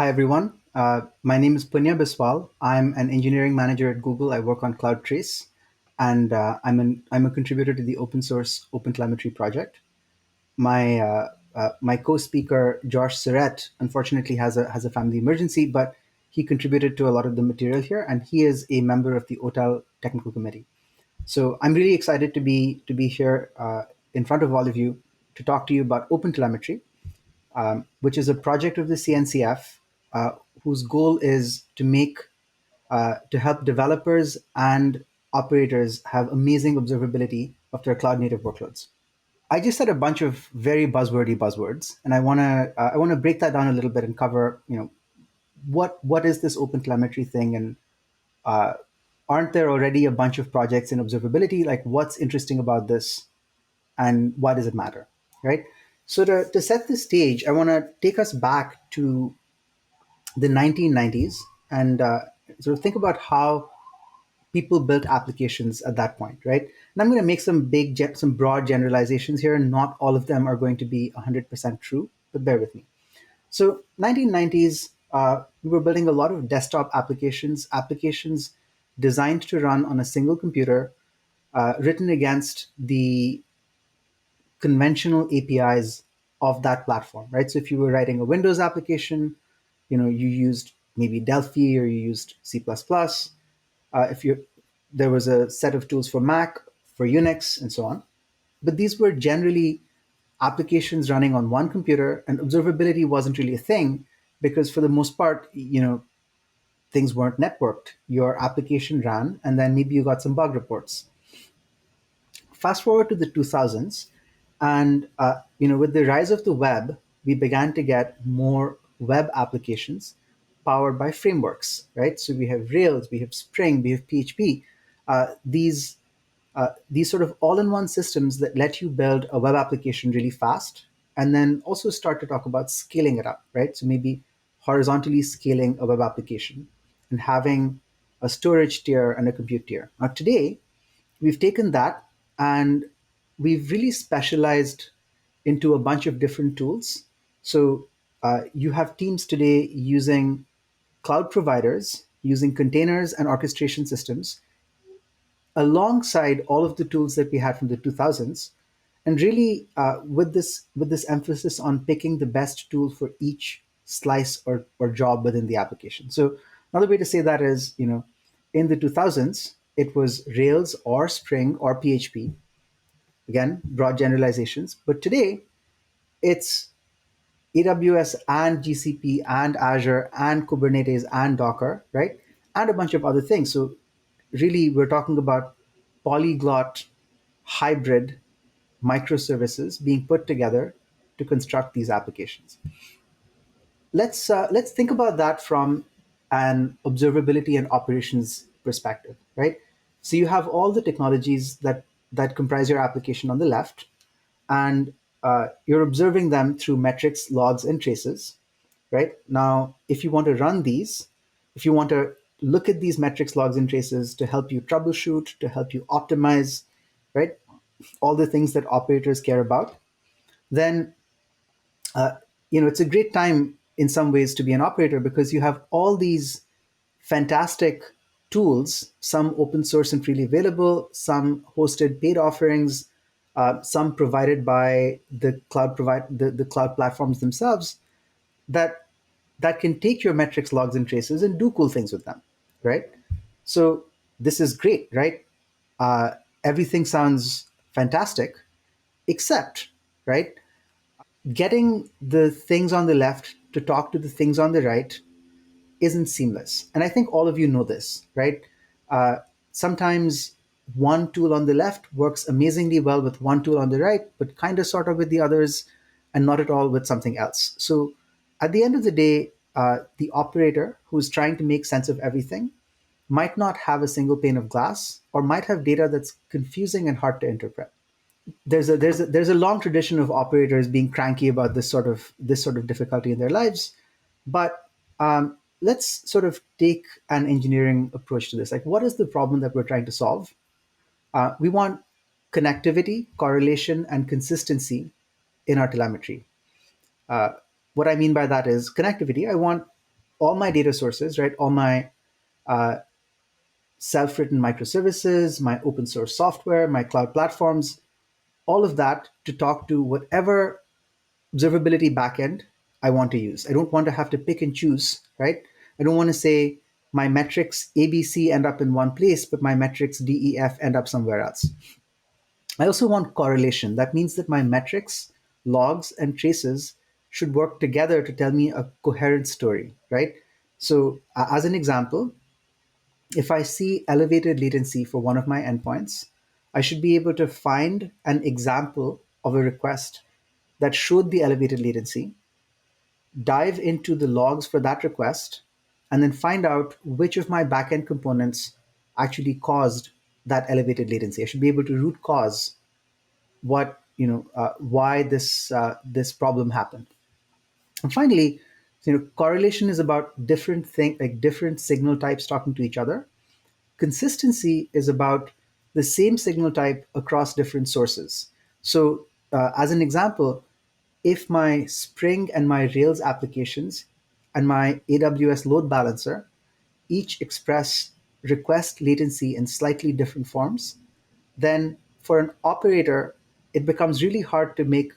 everyone. My name is Punya Biswal. I'm an engineering manager at Google. I work on CloudTrace, and I'm a contributor to the open source OpenTelemetry project. My co-speaker Josh Surratt unfortunately has a family emergency, but he contributed to a lot of the material here, and he is a member of the OTAL technical committee. So I'm really excited to be here in front of all of you to talk to you about OpenTelemetry, which is a project of the CNCF, whose goal is to help developers and operators have amazing observability of their cloud native workloads. I just said a bunch of very buzzwordy buzzwords, and I want to break that down a little bit and cover what is this open telemetry thing, and uh, aren't there already a bunch of projects in observability? Like, what's interesting about this, and why does it matter, right? So to set the stage, I want to take us back to the 1990s and sort of think about how people built applications at that point, right? And I'm going to make some broad generalizations here. Not all of them are going to be 100% true, but bear with me. So 1990s, we were building a lot of desktop applications designed to run on a single computer, written against the conventional APIs of that platform, right? So if you were writing a Windows application, you used maybe Delphi or you used C++. If you There was a set of tools for Mac, for Unix, and so on. But these were generally applications running on one computer, and observability wasn't really a thing because for the most part, things weren't networked. Your application ran, and then maybe you got some bug reports. Fast forward to the 2000s, and with the rise of the web, we began to get more web applications powered by frameworks, right? So we have Rails, we have Spring, we have PHP. These sort of all-in-one systems that let you build a web application really fast, and then also start to talk about scaling it up, right? So maybe horizontally scaling a web application and having a storage tier and a compute tier. Now today, we've taken that and we've really specialized into a bunch of different tools. So you have teams today using cloud providers, using containers and orchestration systems alongside all of the tools that we had from the 2000s, and really with this emphasis on picking the best tool for each slice or job within the application. So another way to say that is, in the 2000s it was Rails or Spring or PHP. Again, broad generalizations. But today it's AWS and GCP and Azure and Kubernetes and Docker, right? And a bunch of other things. So really, we're talking about polyglot hybrid microservices being put together to construct these applications. Let's think about that from an observability and operations perspective, right? So you have all the technologies that comprise your application on the left, and you're observing them through metrics, logs, and traces. Right now, if you want to run these, if you want to look at these metrics, logs, and traces to help you troubleshoot, to help you optimize, right, all the things that operators care about, then it's a great time in some ways to be an operator because you have all these fantastic tools, some open source and freely available, some hosted paid offerings, some provided by the cloud platforms themselves that that can take your metrics, logs, and traces and do cool things with them, right? So this is great, right? Everything sounds fantastic, except, right, getting the things on the left to talk to the things on the right isn't seamless. And I think all of you know this, right? Sometimes one tool on the left works amazingly well with one tool on the right, but kind of sort of with the others, and not at all with something else. So at the end of the day, the operator who's trying to make sense of everything might not have a single pane of glass or might have data that's confusing and hard to interpret. There's a long tradition of operators being cranky about this sort of difficulty in their lives, but let's sort of take an engineering approach to this. Like, what is the problem that we're trying to solve? We want connectivity, correlation, and consistency in our telemetry. What I mean by that is connectivity. I want all my data sources, right, all my self-written microservices, my open source software, my cloud platforms, all of that to talk to whatever observability backend I want to use. I don't want to have to pick and choose, right? I don't want to say my metrics ABC end up in one place, but my metrics DEF end up somewhere else. I also want correlation. That means that my metrics, logs, and traces should work together to tell me a coherent story, right? So, as an example, if I see elevated latency for one of my endpoints, I should be able to find an example of a request that showed the elevated latency, dive into the logs for that request, and then find out which of my backend components actually caused that elevated latency. I should be able to root cause why this problem happened. And finally, correlation is about different signal types talking to each other. Consistency is about the same signal type across different sources. So, as an example, if my Spring and my Rails applications and my AWS load balancer each express request latency in slightly different forms, then for an operator, it becomes really hard to make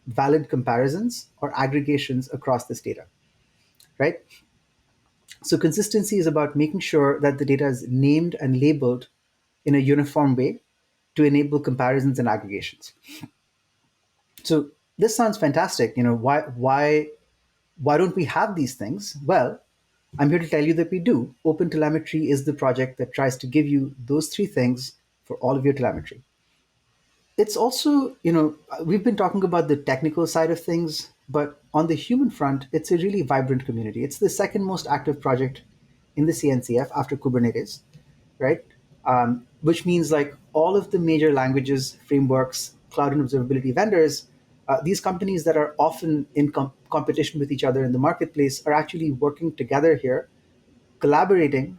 valid comparisons or aggregations across this data, right? So consistency is about making sure that the data is named and labeled in a uniform way to enable comparisons and aggregations. So this sounds fantastic. Why don't we have these things? Well, I'm here to tell you that we do. OpenTelemetry is the project that tries to give you those three things for all of your telemetry. It's also, we've been talking about the technical side of things, but on the human front, it's a really vibrant community. It's the second most active project in the CNCF after Kubernetes, right? Which means like all of the major languages, frameworks, cloud and observability vendors, these companies that are often in competition with each other in the marketplace are actually working together here, collaborating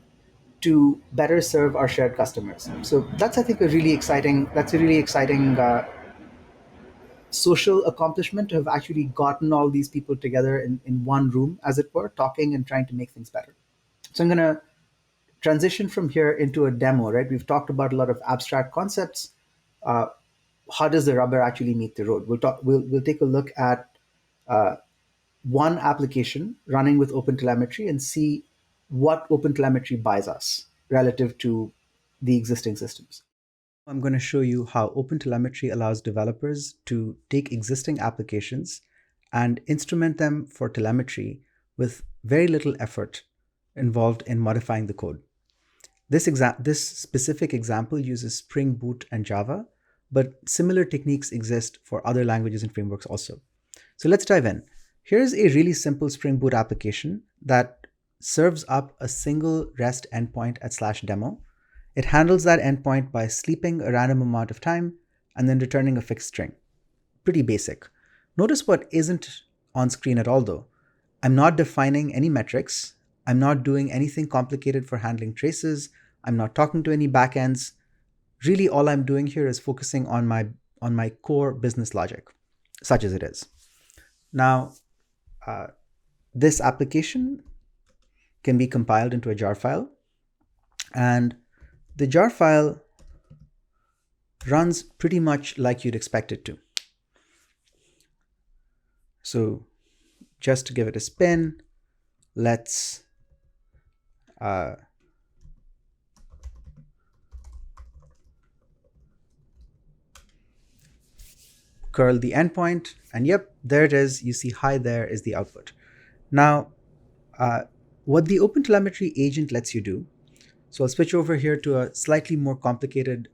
to better serve our shared customers. So that's, I think, a really exciting social accomplishment to have actually gotten all these people together in one room, as it were, talking and trying to make things better. So I'm going to transition from here into a demo, right? We've talked about a lot of abstract concepts. Uh, how does the rubber actually meet the road? We'll take a look at one application running with OpenTelemetry and see what OpenTelemetry buys us relative to the existing systems. I'm going to show you how OpenTelemetry allows developers to take existing applications and instrument them for telemetry with very little effort involved in modifying the code. This specific example uses Spring Boot and Java, but similar techniques exist for other languages and frameworks also. So let's dive in. Here's a really simple Spring Boot application that serves up a single REST endpoint at /demo. It handles that endpoint by sleeping a random amount of time and then returning a fixed string. Pretty basic. Notice what isn't on screen at all though. I'm not defining any metrics. I'm not doing anything complicated for handling traces. I'm not talking to any backends. Really, all I'm doing here is focusing on my core business logic, such as it is. Now, this application can be compiled into a jar file, and the jar file runs pretty much like you'd expect it to. So just to give it a spin, let's curl the endpoint, and yep, there it is. You see hi there is the output. Now, what the OpenTelemetry agent lets you do, so I'll switch over here to a slightly more complicated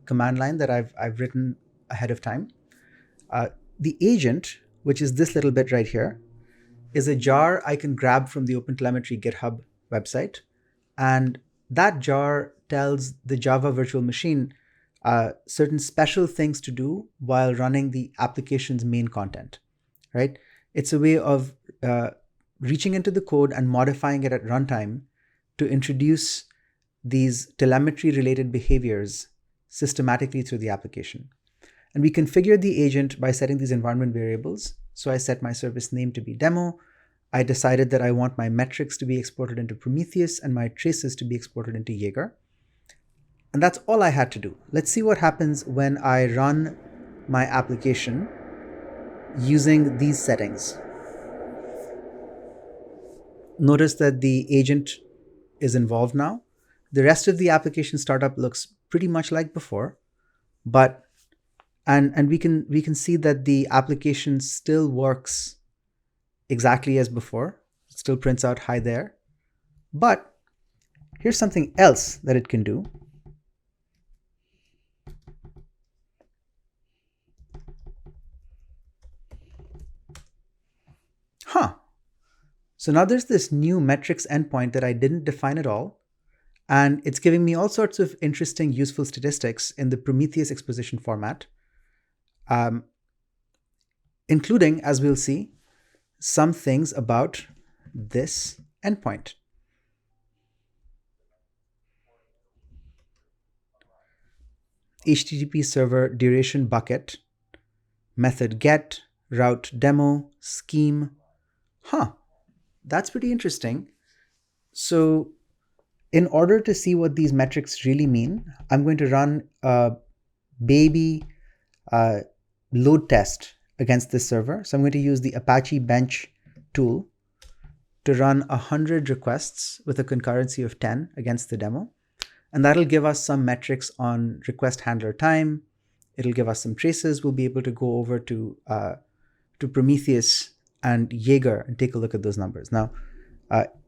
command line that I've written ahead of time. The agent, which is this little bit right here, is a jar I can grab from the OpenTelemetry GitHub website. And that jar tells the Java virtual machine certain special things to do while running the application's main content, right? It's a way of reaching into the code and modifying it at runtime to introduce these telemetry-related behaviors systematically through the application. And we configure the agent by setting these environment variables. So I set my service name to be demo. I decided that I want my metrics to be exported into Prometheus and my traces to be exported into Jaeger. And that's all I had to do. Let's see what happens when I run my application using these settings. Notice that the agent is involved now. The rest of the application startup looks pretty much like before, but and we can see that the application still works exactly as before. It still prints out hi there. But here's something else that it can do. Huh. So now there's this new metrics endpoint that I didn't define at all. And it's giving me all sorts of interesting, useful statistics in the Prometheus exposition format, um, including, as we'll see, some things about this endpoint. HTTP server duration bucket, method get, route demo, scheme. Huh, that's pretty interesting. So in order to see what these metrics really mean, I'm going to run a baby uh, load test against this server. So I'm going to use the Apache Bench tool to run 100 requests with a concurrency of 10 against the demo. And that'll give us some metrics on request handler time. It'll give us some traces. We'll be able to go over to Prometheus and Jaeger and take a look at those numbers. Now,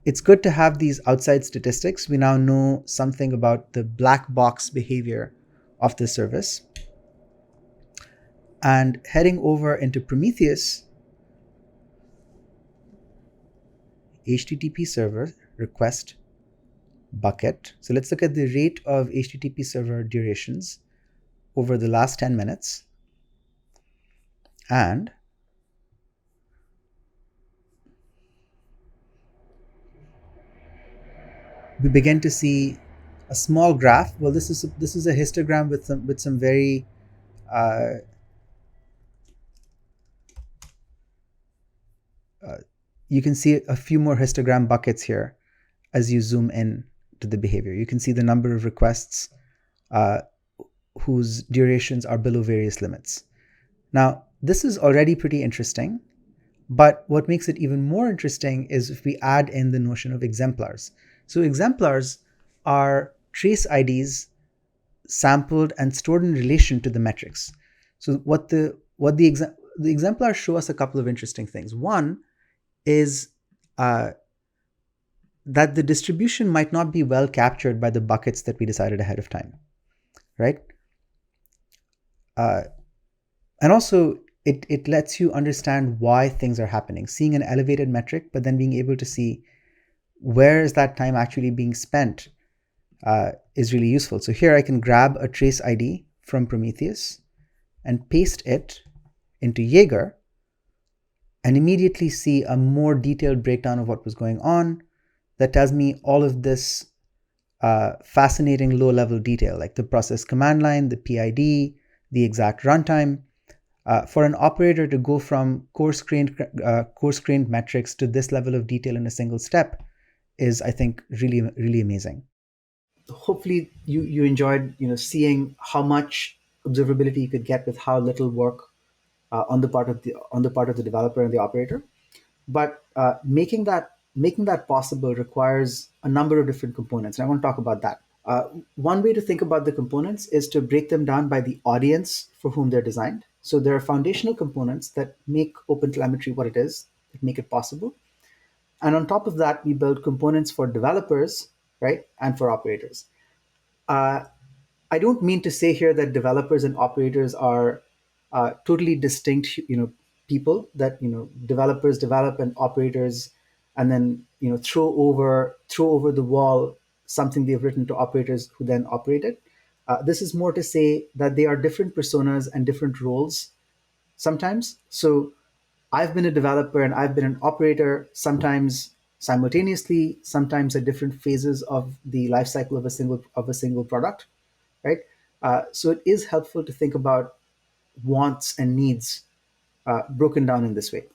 it's good to have these outside statistics. We now know something about the black box behavior of the service. And heading over into Prometheus, HTTP server request bucket. So let's look at the rate of HTTP server durations over the last 10 minutes. And we begin to see a small graph. Well, this is a histogram with some very you can see a few more histogram buckets here as you zoom in to the behavior. You can see the number of requests whose durations are below various limits. Now, this is already pretty interesting, but what makes it even more interesting is if we add in the notion of exemplars. So exemplars are trace IDs sampled and stored in relation to the metrics. So the exemplars show us a couple of interesting things. One is that the distribution might not be well captured by the buckets that we decided ahead of time, right? And also, it lets you understand why things are happening. Seeing an elevated metric, but then being able to see where is that time actually being spent is really useful. So here I can grab a trace ID from Prometheus and paste it into Jaeger and immediately see a more detailed breakdown of what was going on that tells me all of this fascinating low-level detail, like the process command line, the PID, the exact runtime. For an operator to go from coarse-grained metrics to this level of detail in a single step is, I think, really, really amazing. Hopefully, you enjoyed seeing how much observability you could get with how little work on the part of the developer and the operator. But making that possible requires a number of different components, and I want to talk about that. One way to think about the components is to break them down by the audience for whom they're designed. So there are foundational components that make OpenTelemetry what it is, that make it possible. And on top of that, we build components for developers, right, and for operators. Uh, I don't mean to say here that developers and operators are totally distinct, people. That developers develop and operators, and then throw over the wall something they've written to operators who then operate it. This is more to say that they are different personas and different roles sometimes. So I've been a developer and I've been an operator sometimes simultaneously, sometimes at different phases of the life cycle of a single product, right? So it is helpful to think about wants and needs broken down in this way.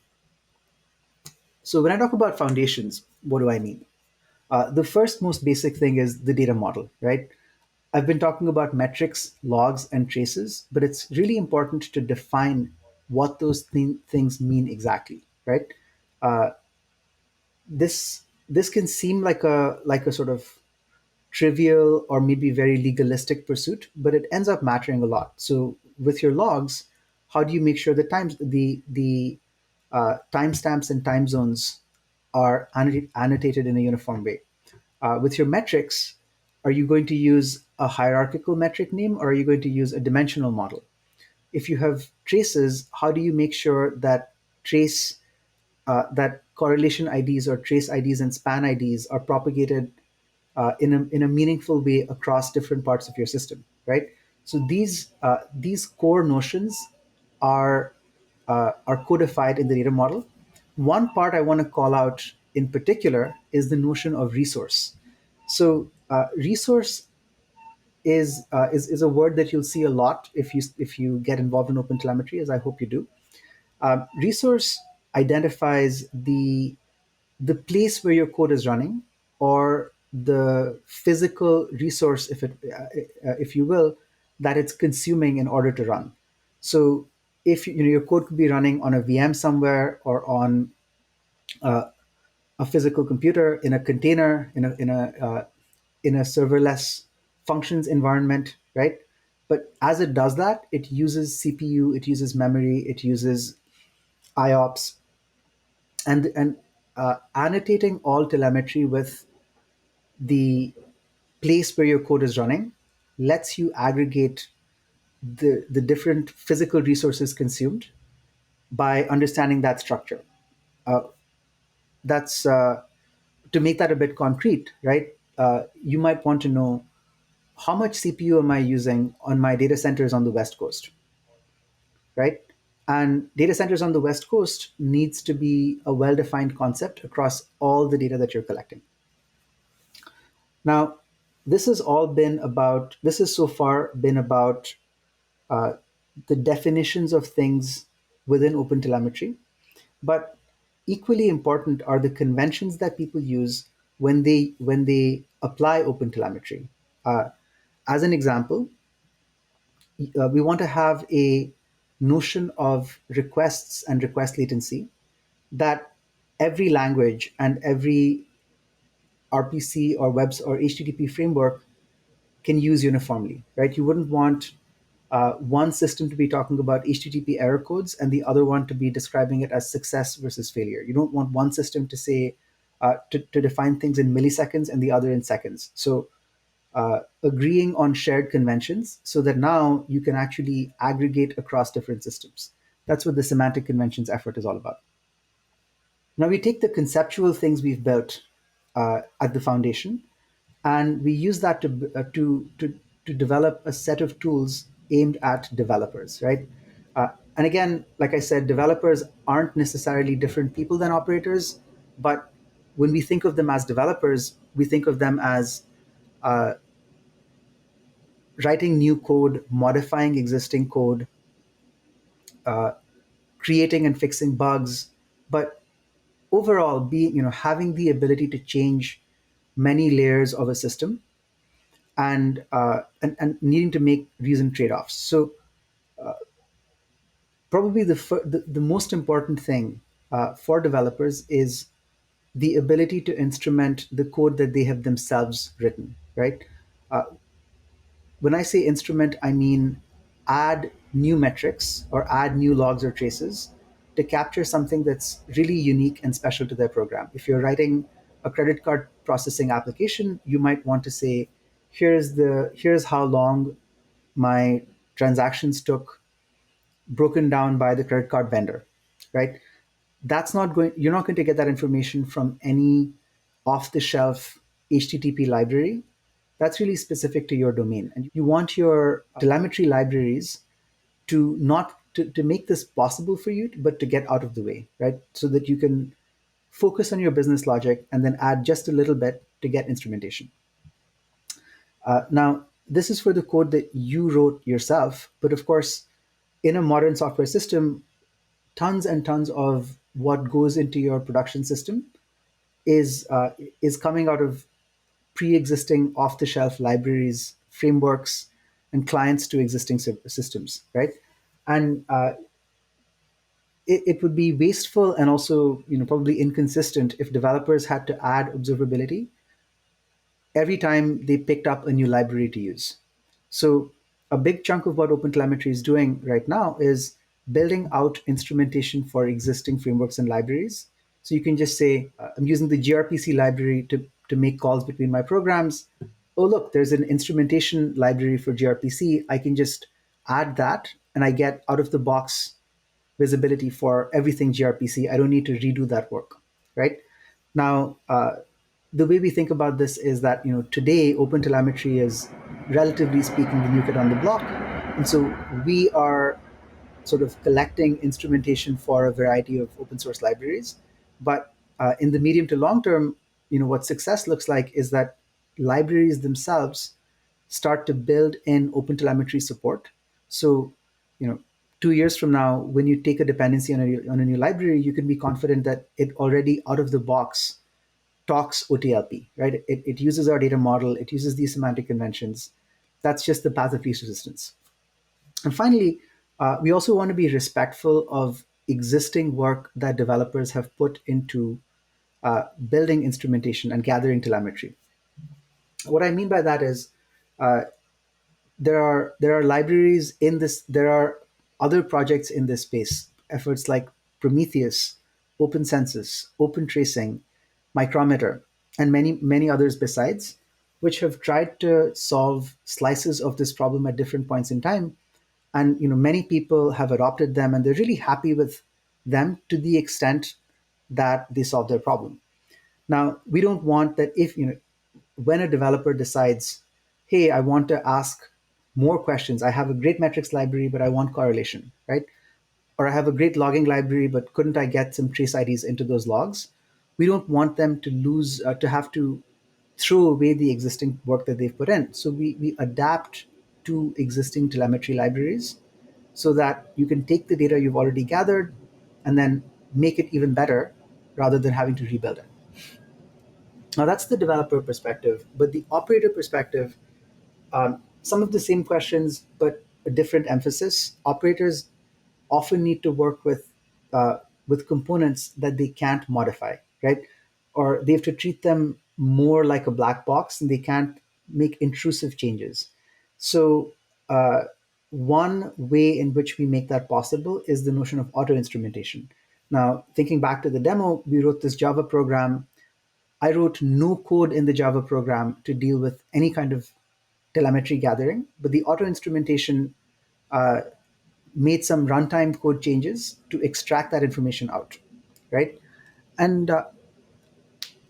So when I talk about foundations, what do I mean? The first most basic thing is the data model, right? I've been talking about metrics, logs, and traces, but it's really important to define what those things mean exactly, right? Uh, this can seem like a sort of trivial or maybe very legalistic pursuit, but it ends up mattering a lot. So with your logs, how do you make sure the timestamps and time zones are annotated in a uniform way? With your metrics, are you going to use a hierarchical metric name or are you going to use a dimensional model? If you have traces, how do you make sure that trace that correlation IDs or trace IDs and span IDs are propagated in a meaningful way across different parts of your system, right? So these core notions are codified in the data model. One part I want to call out in particular is the notion of resource. So resource is a word that you'll see a lot if you get involved in open telemetry, as I hope you do. Resource identifies the place where your code is running, or the physical resource, if you will, that it's consuming in order to run. So if you know your code could be running on a VM somewhere, or on a physical computer, in a container, in a serverless functions environment, right? But as it does that, it uses CPU, it uses memory, it uses IOPS, and annotating all telemetry with the place where your code is running lets you aggregate the different physical resources consumed by understanding that structure. Uh, that's To make that a bit concrete, right? You might want to know how much CPU am I using on my data centers on the West Coast, right? And data centers on the West Coast needs to be a well-defined concept across all the data that you're collecting. Now, this has so far been about uh, the definitions of things within OpenTelemetry, but equally important are the conventions that people use when they apply OpenTelemetry. Uh, as an example, we want to have a notion of requests and request latency that every language and every RPC or webs or HTTP framework can use uniformly, right? You wouldn't want one system to be talking about HTTP error codes and the other one to be describing it as success versus failure. You don't want one system to say to define things in milliseconds and the other in seconds. So agreeing on shared conventions so that now you can actually aggregate across different systems. That's what the semantic conventions effort is all about. Now we take the conceptual things we've built at the foundation, and we use that to develop a set of tools aimed at developers, right? Uh, and again, like I said, developers aren't necessarily different people than operators, but when we think of them as developers, we think of them as uh, writing new code, modifying existing code, creating and fixing bugs, but overall being, having the ability to change many layers of a system, and needing to make reasoned trade-offs. So probably the most important thing for developers is the ability to instrument the code that they have themselves written, right? Uh, when I say instrument, I mean add new metrics or add new logs or traces to capture something that's really unique and special to their program. If you're writing a credit card processing application, you might want to say, here's how long my transactions took, broken down by the credit card vendor, right? You're not going to get that information from any off the shelf HTTP library. That's really specific to your domain. And you want your telemetry libraries to make this possible for you, but to get out of the way, right? So that you can focus on your business logic and then add just a little bit to get instrumentation. Now, this is for the code that you wrote yourself, but of course, in a modern software system, tons and tons of what goes into your production system is is coming out of pre-existing off-the-shelf libraries, frameworks, and clients to existing systems, right? And it would be wasteful and also, probably inconsistent if developers had to add observability every time they picked up a new library to use. So a big chunk of what OpenTelemetry is doing right now is building out instrumentation for existing frameworks and libraries. So you can just say, I'm using the gRPC library to make calls between my programs. Oh, look, there's an instrumentation library for gRPC. I can just add that and I get out of the box visibility for everything gRPC. I don't need to redo that work, right? Now, the way we think about this is that today OpenTelemetry is, relatively speaking, the new kid on the block, and so we are sort of collecting instrumentation for a variety of open source libraries. But in the medium to long term, what success looks like is that libraries themselves start to build in OpenTelemetry support. So, you know, 2 years from now, when you take a dependency on a new library, you can be confident that it already out of the box talks OTLP, right? It uses our data model, it uses these semantic conventions. That's just the path of least resistance. And finally, we also want to be respectful of existing work that developers have put into building instrumentation and gathering telemetry. What I mean by that is there are libraries in this. There are other projects in this space. Efforts like Prometheus, Open Census, Open Tracing, Micrometer, and many others besides, which have tried to solve slices of this problem at different points in time. And many people have adopted them, and they're really happy with them to the extent that they solve their problem. Now, we don't want that if, when a developer decides, hey, I want to ask more questions, I have a great metrics library, but I want correlation, right? Or I have a great logging library, but couldn't I get some trace IDs into those logs? We don't want them to lose, to have to throw away the existing work that they've put in. So we adapt to existing telemetry libraries so that you can take the data you've already gathered and then make it even better rather than having to rebuild it. Now that's the developer perspective, but the operator perspective, some of the same questions, but a different emphasis. Operators often need to work with components that they can't modify, right? Or they have to treat them more like a black box, and they can't make intrusive changes. So one way in which we make that possible is the notion of auto instrumentation. Now, thinking back to the demo, we wrote this Java program. I wrote no code in the Java program to deal with any kind of telemetry gathering, but the auto instrumentation made some runtime code changes to extract that information out, right? And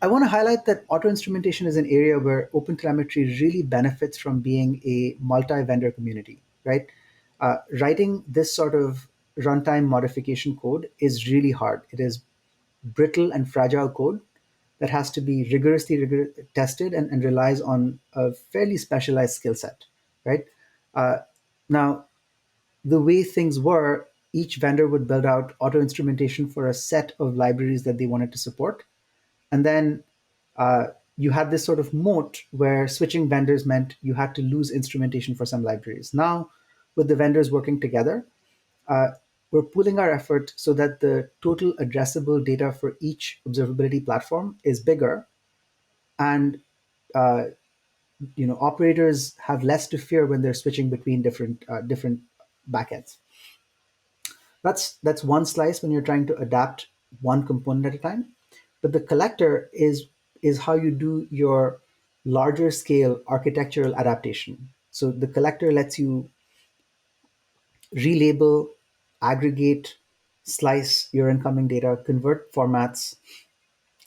I want to highlight that auto instrumentation is an area where OpenTelemetry really benefits from being a multi-vendor community, right? Writing this sort of runtime modification code is really hard. It is brittle and fragile code that has to be rigorously tested and relies on a fairly specialized skill set, right? Uh, Now, the way things were, each vendor would build out auto instrumentation for a set of libraries that they wanted to support. And then uh, you had this sort of moat where switching vendors meant you had to lose instrumentation for some libraries. Now, with the vendors working together, uh, we're pooling our effort so that the total addressable data for each observability platform is bigger, and uh, operators have less to fear when they're switching between different backends. That's one slice when you're trying to adapt one component at a time. But the collector is how you do your larger scale architectural adaptation. So the collector lets you relabel, aggregate, slice your incoming data, convert formats,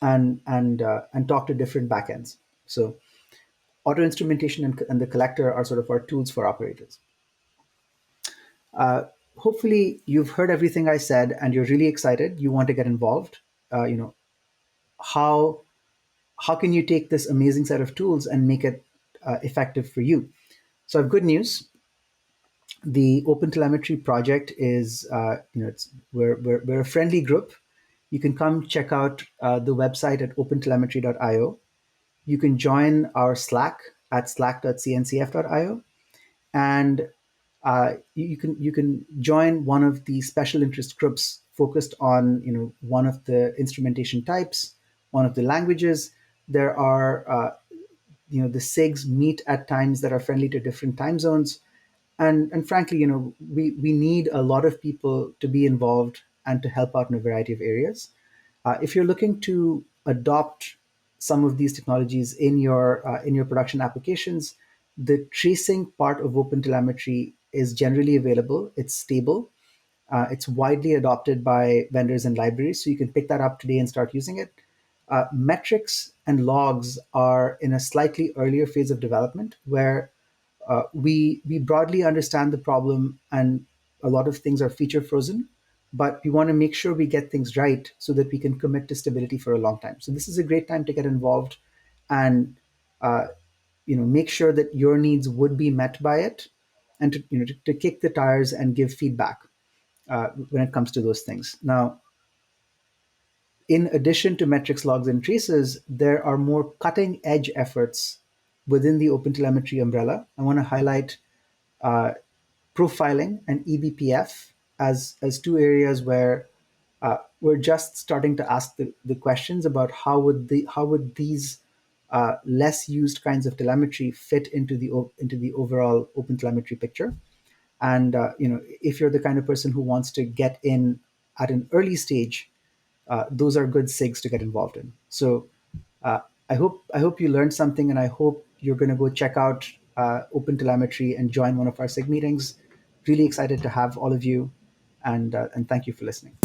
and talk to different backends. So auto instrumentation and the collector are sort of our tools for operators. Hopefully, you've heard everything I said, and you're really excited. You want to get involved. Uh, you know how how can you take this amazing set of tools and make it effective for you? So I have good news. The OpenTelemetry project is, we're a friendly group. you can come check out the website at opentelemetry.io. You can join our Slack at slack.cncf.io, and you can join one of the special interest groups focused on one of the instrumentation types, one of the languages. There are the SIGs meet at times that are friendly to different time zones, and frankly, we need a lot of people to be involved and to help out in a variety of areas. If you're looking to adopt some of these technologies in your production applications, the tracing part of OpenTelemetry is generally available. It's stable. It's widely adopted by vendors and libraries, so you can pick that up today and start using it. Metrics and logs are in a slightly earlier phase of development where we broadly understand the problem, and a lot of things are feature frozen, but we want to make sure we get things right so that we can commit to stability for a long time. So this is a great time to get involved and uh, make sure that your needs would be met by it, and to kick the tires and give feedback when it comes to those things. Now, in addition to metrics, logs, and traces, there are more cutting edge efforts within the OpenTelemetry umbrella. I want to highlight uh, profiling and eBPF as two areas where we're just starting to ask the questions about how would these less used kinds of telemetry fit into the overall open telemetry picture. And if you're the kind of person who wants to get in at an early stage, those are good SIGs to get involved in. So uh, I hope you learned something, and I hope you're going to go check out Open Telemetry and join one of our SIG meetings. Really excited to have all of you, and thank you for listening.